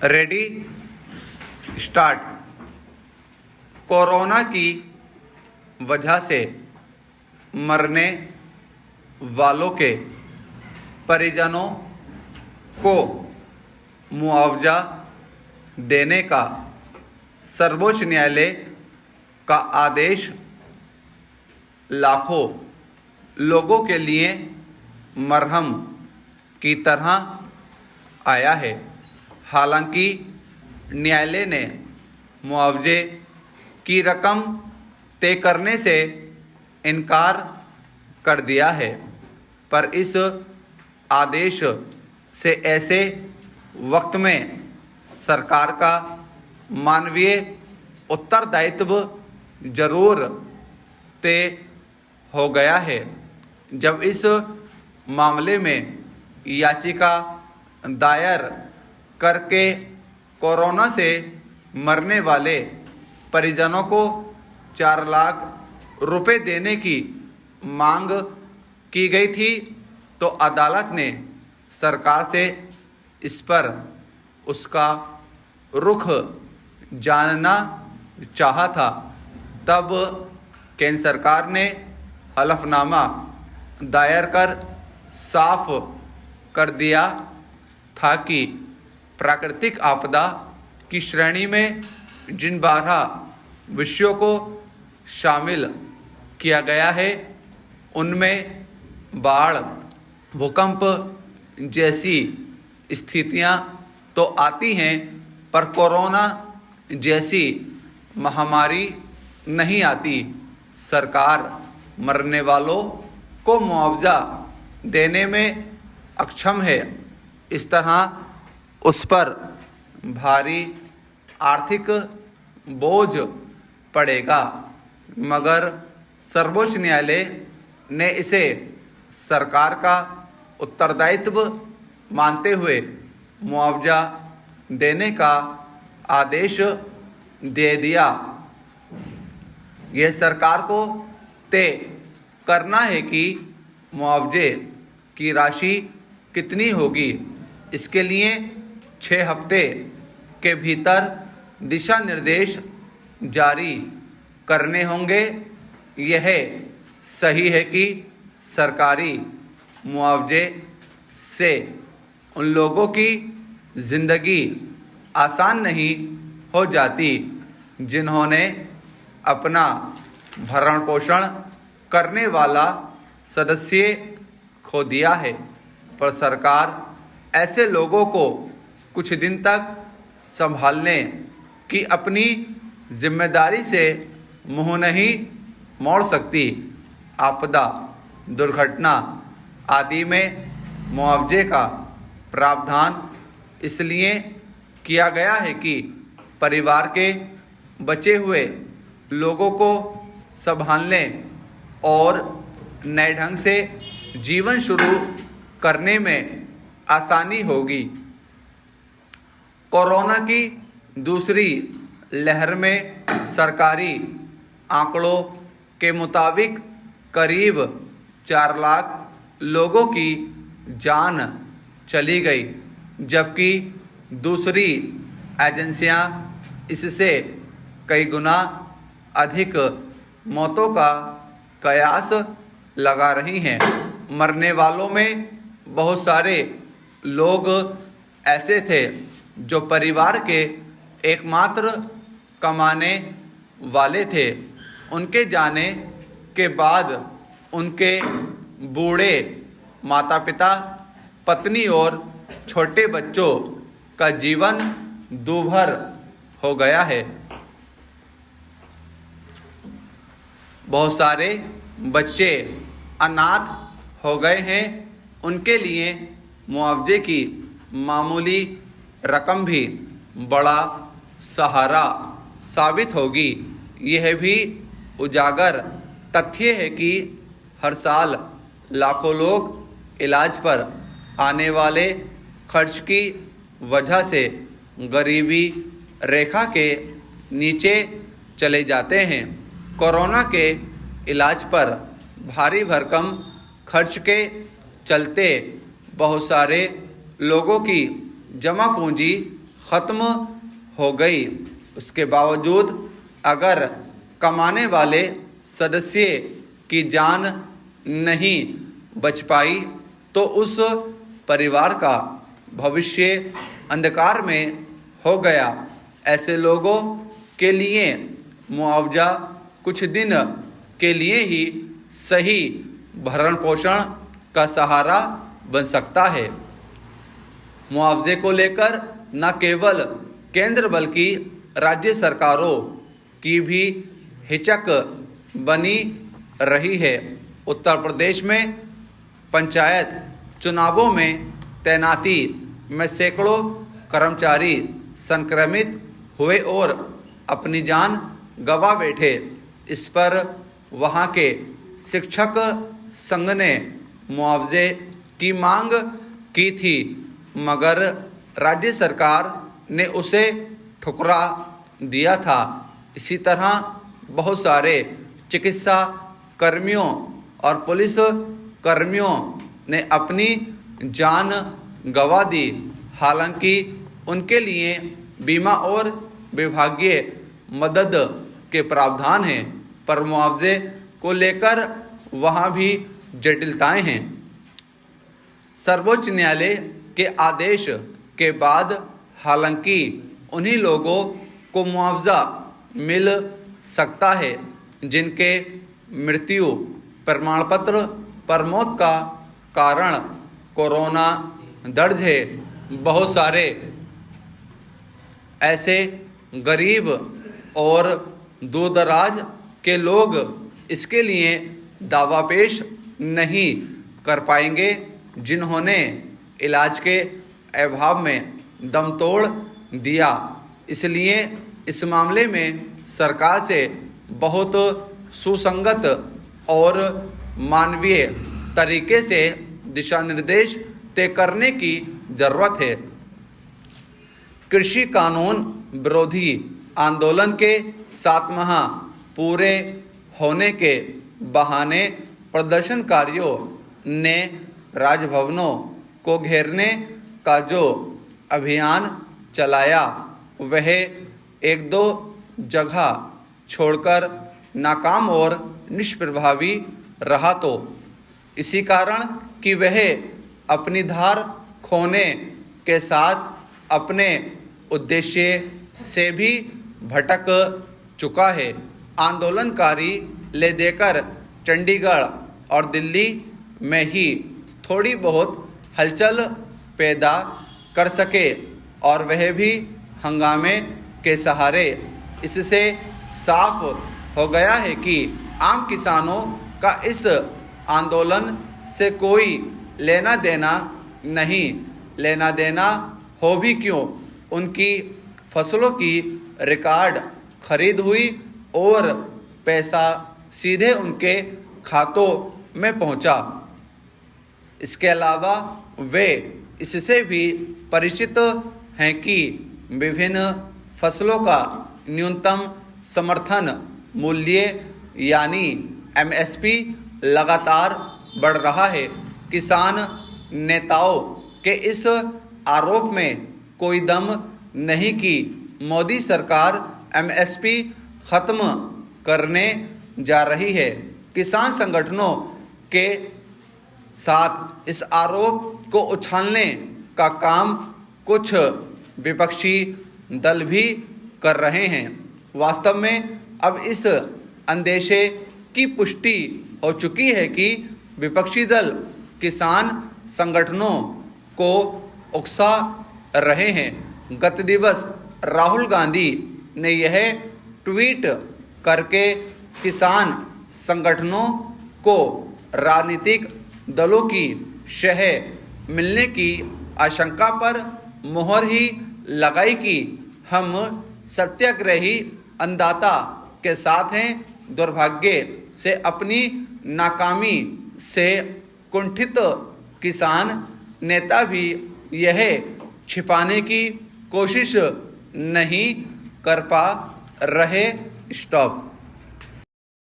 Ready start. Corona की वजह से मरने वालों के परिजनों को मुआवजा देने का सर्वोच्च न्यायालय का आदेश लाखों लोगों के लिए मरहम की तरह आया है। हालांकि न्यायालय ने मुआवजे की रकम तय करने से इनकार कर दिया है, पर इस आदेश से ऐसे वक्त में सरकार का मानवीय उत्तरदायित्व जरूर तय हो गया है। जब इस मामले में याचिका दायर करके कोरोना से मरने वाले परिजनों को 4 लाख रुपए देने की मांग की गई थी, तो अदालत ने सरकार से इस पर उसका रुख जानना चाहा था। तब केंद्र सरकार ने हलफनामा दायर कर साफ कर दिया था कि प्राकृतिक आपदा की श्रेणी में जिन 12 विषयों को शामिल किया गया है, उनमें बाढ़, भूकंप जैसी स्थितियां तो आती हैं, पर कोरोना जैसी महामारी नहीं आती। सरकार मरने वालों को मुआवजा देने में अक्षम है। इस तरह उस पर भारी आर्थिक बोझ पड़ेगा, मगर सर्वोच्च न्यायालय ने इसे सरकार का उत्तरदायित्व मानते हुए मुआवजा देने का आदेश दे दिया। यह सरकार को तय करना है कि मुआवजे की राशि कितनी होगी। इसके लिए 6 हफ्ते के भीतर दिशा निर्देश जारी करने होंगे। यह सही है कि सरकारी मुआवजे से उन लोगों की ज़िंदगी आसान नहीं हो जाती जिन्होंने अपना भरण पोषण करने वाला सदस्य खो दिया है, पर सरकार ऐसे लोगों को कुछ दिन तक संभालने की अपनी जिम्मेदारी से मुंह नहीं मोड़ सकती। आपदा, दुर्घटना आदि में मुआवजे का प्रावधान इसलिए किया गया है कि परिवार के बचे हुए लोगों को संभालने और नए ढंग से जीवन शुरू करने में आसानी होगी। कोरोना की दूसरी लहर में सरकारी आंकड़ों के मुताबिक करीब 4 लाख लोगों की जान चली गई, जबकि दूसरी एजेंसियां इससे कई गुना अधिक मौतों का कयास लगा रही हैं। मरने वालों में बहुत सारे लोग ऐसे थे जो परिवार के एकमात्र कमाने वाले थे। उनके जाने के बाद उनके बूढ़े माता पिता, पत्नी और छोटे बच्चों का जीवन दूभर हो गया है। बहुत सारे बच्चे अनाथ हो गए हैं। उनके लिए मुआवजे की मामूली रकम भी बड़ा सहारा साबित होगी। यह भी उजागर तथ्य है कि हर साल लाखों लोग इलाज पर आने वाले खर्च की वजह से गरीबी रेखा के नीचे चले जाते हैं। कोरोना के इलाज पर भारी भरकम खर्च के चलते बहुत सारे लोगों की जमा पूंजी ख़त्म हो गई। उसके बावजूद अगर कमाने वाले सदस्य की जान नहीं बच पाई तो उस परिवार का भविष्य अंधकार में हो गया। ऐसे लोगों के लिए मुआवजा कुछ दिन के लिए ही सही भरण पोषण का सहारा बन सकता है। मुआवजे को लेकर न केवल केंद्र बल्कि राज्य सरकारों की भी हिचक बनी रही है। उत्तर प्रदेश में पंचायत चुनावों में तैनाती में सैकड़ों कर्मचारी संक्रमित हुए और अपनी जान गंवा बैठे। इस पर वहां के शिक्षक संघ ने मुआवजे की मांग की थी, मगर राज्य सरकार ने उसे ठुकरा दिया था। इसी तरह बहुत सारे चिकित्सा कर्मियों और पुलिस कर्मियों ने अपनी जान गंवा दी। हालांकि उनके लिए बीमा और विभागीय मदद के प्रावधान हैं, पर मुआवजे को लेकर वहाँ भी जटिलताएं हैं। सर्वोच्च न्यायालय के आदेश के बाद हालांकि उन्हीं लोगों को मुआवजा मिल सकता है जिनके मृत्यु प्रमाण पत्र पर मौत का कारण कोरोना दर्ज है। बहुत सारे ऐसे गरीब और दूर दराज के लोग इसके लिए दावा पेश नहीं कर पाएंगे जिन्होंने इलाज के अभाव में दम तोड़ दिया। इसलिए इस मामले में सरकार से बहुत सुसंगत और मानवीय तरीके से दिशा निर्देश तय करने की जरूरत है। कृषि कानून विरोधी आंदोलन के 7 माह पूरे होने के बहाने प्रदर्शनकारियों ने राजभवनों को घेरने का जो अभियान चलाया वह 1-2 जगह छोड़कर नाकाम और निष्प्रभावी रहा। तो इसी कारण कि वह अपनी धार खोने के साथ अपने उद्देश्य से भी भटक चुका है। आंदोलनकारी ले देकर चंडीगढ़ और दिल्ली में ही थोड़ी बहुत हलचल पैदा कर सके और वह भी हंगामे के सहारे। इससे साफ हो गया है कि आम किसानों का इस आंदोलन से कोई लेना देना नहीं। लेना देना हो भी क्यों, उनकी फसलों की रिकॉर्ड खरीद हुई और पैसा सीधे उनके खातों में पहुंचा। इसके अलावा वे इससे भी परिचित हैं कि विभिन्न फसलों का न्यूनतम समर्थन मूल्य यानी MSP लगातार बढ़ रहा है। किसान नेताओं के इस आरोप में कोई दम नहीं कि मोदी सरकार MSP खत्म करने जा रही है। किसान संगठनों के साथ इस आरोप को उछालने का काम कुछ विपक्षी दल भी कर रहे हैं। वास्तव में अब इस अंदेशे की पुष्टि हो चुकी है कि विपक्षी दल किसान संगठनों को उकसा रहे हैं। गत दिवस राहुल गांधी ने यह ट्वीट करके किसान संगठनों को राजनीतिक दलों की शह मिलने की आशंका पर मोहर ही लगाई कि हम सत्याग्रही अन्नदाता के साथ हैं। दुर्भाग्य से अपनी नाकामी से कुंठित किसान नेता भी यह छिपाने की कोशिश नहीं कर पा रहे। स्टॉप।